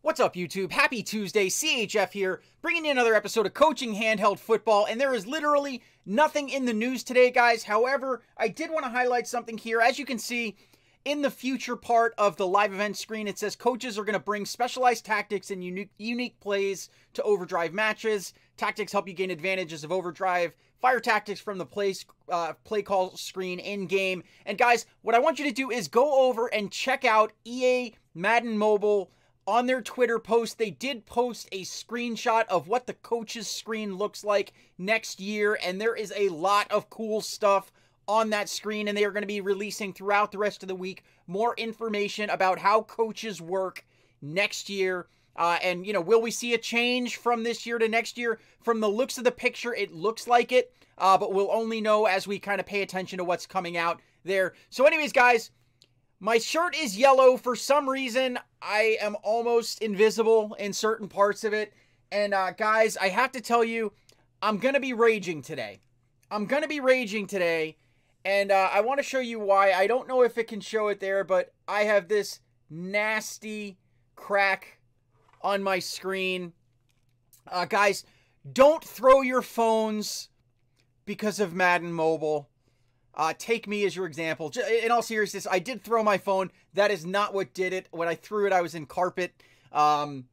What's up, YouTube? Happy Tuesday, CHF here, bringing you another episode of Coaching Handheld Football, and there is literally nothing in the news today, guys. However, I did want to highlight something here. As you can see, in the future part of the live event screen, it says coaches are going to bring specialized tactics and unique plays to overdrive matches. Tactics help you gain advantages of overdrive. Fire tactics from the play call screen in-game. And guys, what I want you to do is go over and check out EA Madden Mobile. On their Twitter post, they did post a screenshot of what the coach's screen looks like next year, and there is a lot of cool stuff on that screen, and they are going to be releasing throughout the rest of the week more information about how coaches work next year. And, you know, will we see a change from this year to next year? From the looks of the picture, it looks like it, but we'll only know as we kind of pay attention to what's coming out there. So anyways, guys, my shirt is yellow. For some reason, I am almost invisible in certain parts of it. And guys, I have to tell you, I'm going to be raging today. And I want to show you why. I don't know if it can show it there, but I have this nasty crack on my screen. Guys, don't throw your phones because of Madden Mobile. Take me as your example. In all seriousness, I did throw my phone. That is not what did it. When I threw it, I was in carpet, and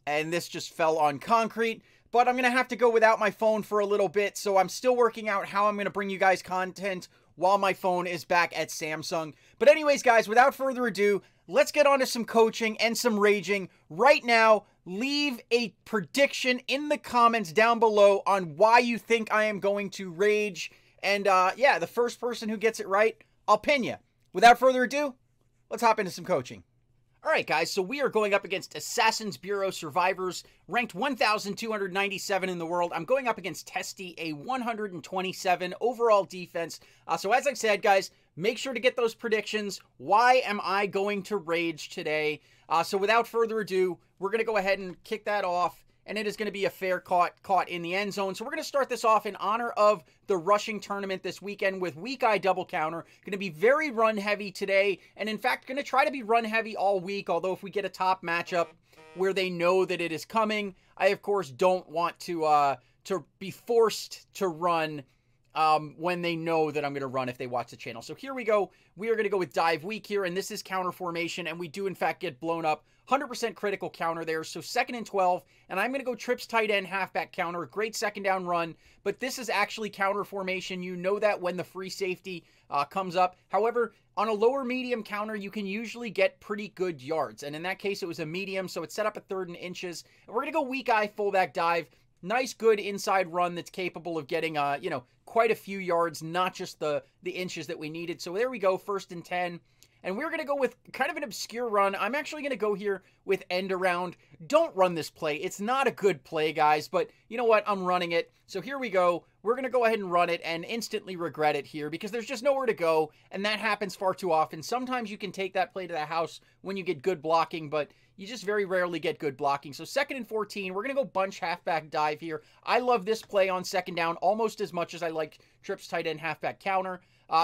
this just fell on concrete. But I'm going to have to go without my phone for a little bit, so I'm still working out how I'm going to bring you guys content while my phone is back at Samsung. But anyways, guys, without further ado, let's get on to some coaching and some raging. Right now, leave a prediction in the comments down below on why you think I am going to rage. And, yeah, the first person who gets it right, I'll pin you. Without further ado, let's hop into some coaching. All right, guys, so we are going up against Assassin's Bureau Survivors, ranked 1,297 in the world. I'm going up against Testy, a 127 overall defense. So as I said, guys, make sure to get those predictions. Why am I going to rage today? So without further ado, we're going to go ahead and kick that off. And it is going to be a fair caught in the end zone. So we're going to start this off in honor of the rushing tournament this weekend with weak eye double counter. Going to be very run heavy today. And in fact, going to try to be run heavy all week. Although if we get a top matchup where they know that it is coming, I of course don't want to be forced to run when they know that I'm going to run if they watch the channel. So here we go. We are going to go with dive weak here. And this is counter formation. And we do in fact get blown up. 100% critical counter there, so 2nd and 12, and I'm going to go trips tight end, halfback counter, great second down run, but this is actually counter formation. You know that when the free safety comes up. However, on a lower medium counter, you can usually get pretty good yards, and in that case, it was a medium, so it's set up at 3rd and inches. And we're going to go weak eye, fullback dive, nice, good inside run that's capable of getting, you know, quite a few yards, not just the inches that we needed. So there we go, 1st and 10. And we're going to go with kind of an obscure run. I'm actually going to go here with end around. Don't run this play. It's not a good play, guys, but you know what? I'm running it. So here we go. We're going to go ahead and run it and instantly regret it here because there's just nowhere to go, and that happens far too often. Sometimes you can take that play to the house when you get good blocking, but you just very rarely get good blocking. So 2nd and 14, we're going to go bunch halfback dive here. I love this play on 2nd down almost as much as I like trips tight end halfback counter.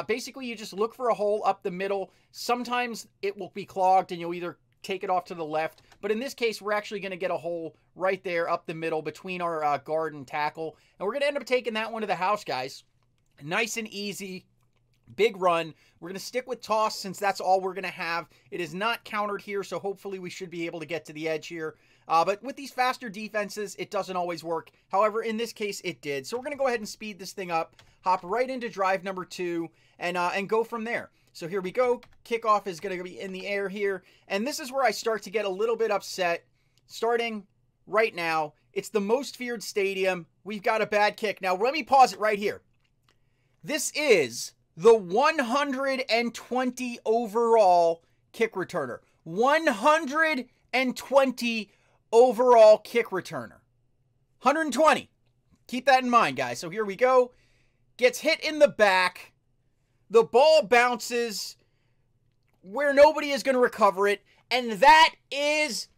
Basically, you just look for a hole up the middle. Sometimes it will be clogged and you'll either take it off to the left. But in this case, we're actually going to get a hole right there up the middle between our guard and tackle. And we're going to end up taking that one to the house, guys. Nice and easy. Big run. We're going to stick with toss since that's all we're going to have. It is not countered here, so hopefully we should be able to get to the edge here. But with these faster defenses, it doesn't always work. However, in this case, it did. So we're going to go ahead and speed this thing up, hop right into drive number 2, and go from there. So here we go. Kickoff is going to be in the air here. And this is where I start to get a little bit upset. Starting right now, it's the most feared stadium. We've got a bad kick. Now, let me pause it right here. This is the 120 overall kick returner. 120 overall kick returner. 120. Keep that in mind, guys. So here we go. Gets hit in the back. The ball bounces where nobody is going to recover it. And that is...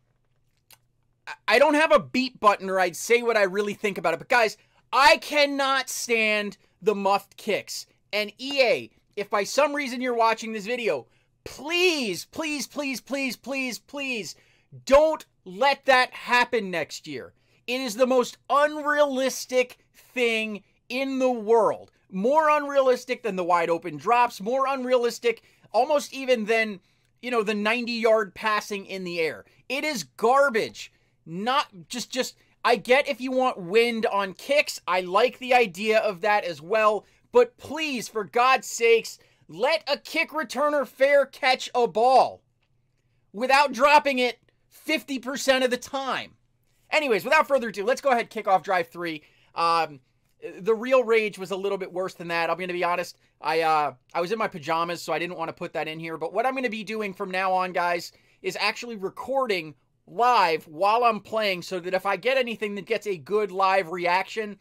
I don't have a beat button or I'd say what I really think about it. But guys, I cannot stand the muffed kicks. And EA, if by some reason you're watching this video, please, please, please, please, please, please Don't let that happen next year. It is the most unrealistic thing in the world. More unrealistic than the wide open drops, more unrealistic almost even than, the 90-yard passing in the air. It is garbage. Not just I get if you want wind on kicks. I like the idea of that as well. But please, for God's sakes, let a kick returner fair catch a ball without dropping it 50% of the time. Anyways, without further ado, let's go ahead and kick off drive 3. The real rage was a little bit worse than that. I'm going to be honest. I was in my pajamas, so I didn't want to put that in here. But what I'm going to be doing from now on, guys, is actually recording live while I'm playing so that if I get anything that gets a good live reaction,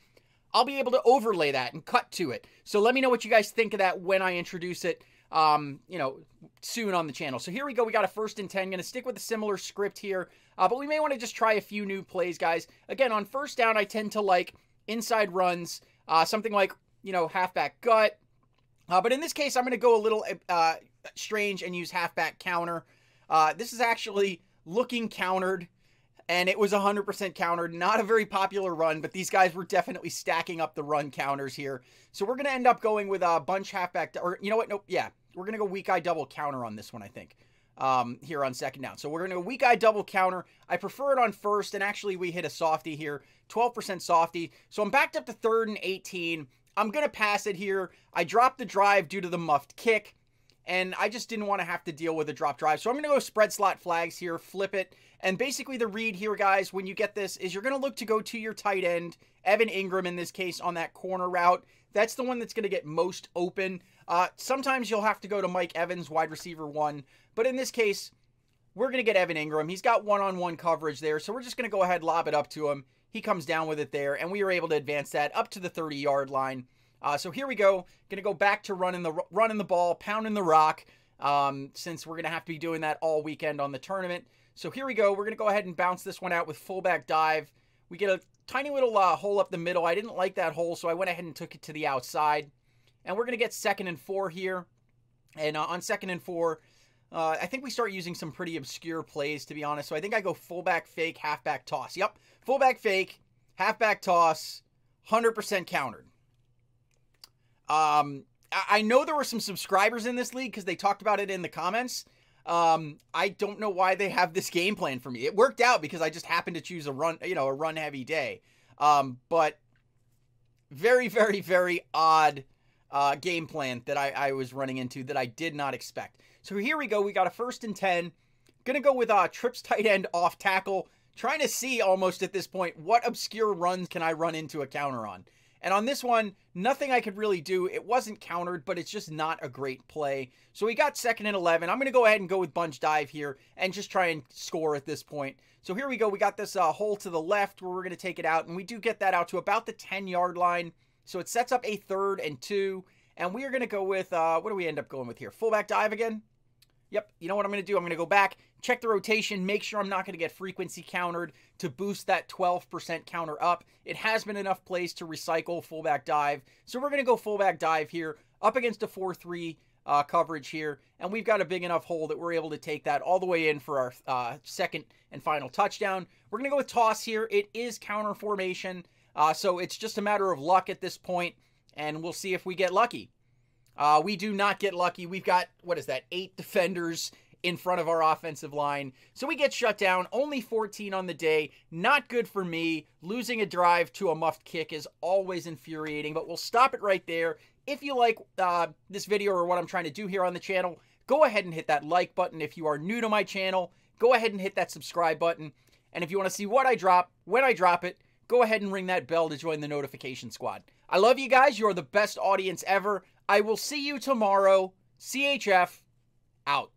I'll be able to overlay that and cut to it. So let me know what you guys think of that when I introduce it, soon on the channel. So here we go. We got a 1st and 10. Going to stick with a similar script here, but we may want to just try a few new plays, guys. Again, on 1st down, I tend to like inside runs, something like, halfback gut. But in this case, I'm going to go a little strange and use halfback counter. This is actually looking countered, and it was 100% countered. Not a very popular run, but these guys were definitely stacking up the run counters here. So we're going to end up going with a bunch halfback, or you know what? Nope. Yeah, we're going to go weak eye double counter on this one, I think, here on 2nd down. So we're going to go weak eye double counter. I prefer it on 1st, and actually we hit a softie here, 12% softie. So I'm backed up to 3rd and 18. I'm going to pass it here. I dropped the drive due to the muffed kick, and I just didn't want to have to deal with a drop drive. So I'm going to go spread slot flags here, flip it. And basically the read here, guys, when you get this, is you're going to look to go to your tight end, Evan Ingram in this case, on that corner route. That's the one that's going to get most open. Sometimes you'll have to go to Mike Evans, wide receiver 1. But in this case, we're going to get Evan Ingram. He's got one-on-one coverage there. So we're just going to go ahead and lob it up to him. He comes down with it there, and we were able to advance that up to the 30-yard line. So here we go. Going to go back to running the ball, pounding the rock, since we're going to have to be doing that all weekend on the tournament. So here we go. We're going to go ahead and bounce this one out with fullback dive. We get a tiny little hole up the middle. I didn't like that hole, so I went ahead and took it to the outside. And we're going to get 2nd and 4 here. And on 2nd and 4, I think we start using some pretty obscure plays, to be honest. So I think I go fullback fake, halfback toss. Yep, fullback fake, halfback toss, 100% countered. I know there were some subscribers in this league because they talked about it in the comments. I don't know why they have this game plan for me. It worked out because I just happened to choose a run heavy day. But very, very, very odd game plan that I was running into that I did not expect. So here we go. We got a 1st and 10. Gonna go with trips tight end off tackle. Trying to see almost at this point what obscure runs can I run into a counter on. And on this one, nothing I could really do. It wasn't countered, but it's just not a great play. So we got 2nd and 11. I'm going to go ahead and go with bunch dive here and just try and score at this point. So here we go. We got this hole to the left where we're going to take it out. And we do get that out to about the 10-yard line. So it sets up a 3rd and 2. And we are going to go with, what do we end up going with here? Fullback dive again? Yep. You know what I'm going to do? I'm going to go back, check the rotation, make sure I'm not going to get frequency countered to boost that 12% counter up. It has been enough plays to recycle fullback dive. So we're going to go fullback dive here up against a 4-3 coverage here. And we've got a big enough hole that we're able to take that all the way in for our 2nd and final touchdown. We're going to go with toss here. It is counter formation. So it's just a matter of luck at this point, and we'll see if we get lucky. We do not get lucky. We've got, 8 defenders in front of our offensive line. So we get shut down. Only 14 on the day. Not good for me. Losing a drive to a muffed kick is always infuriating, but we'll stop it right there. If you like this video or what I'm trying to do here on the channel, go ahead and hit that like button. If you are new to my channel, go ahead and hit that subscribe button. And if you want to see what I drop, when I drop it, go ahead and ring that bell to join the notification squad. I love you guys. You're the best audience ever. I will see you tomorrow. CHF out.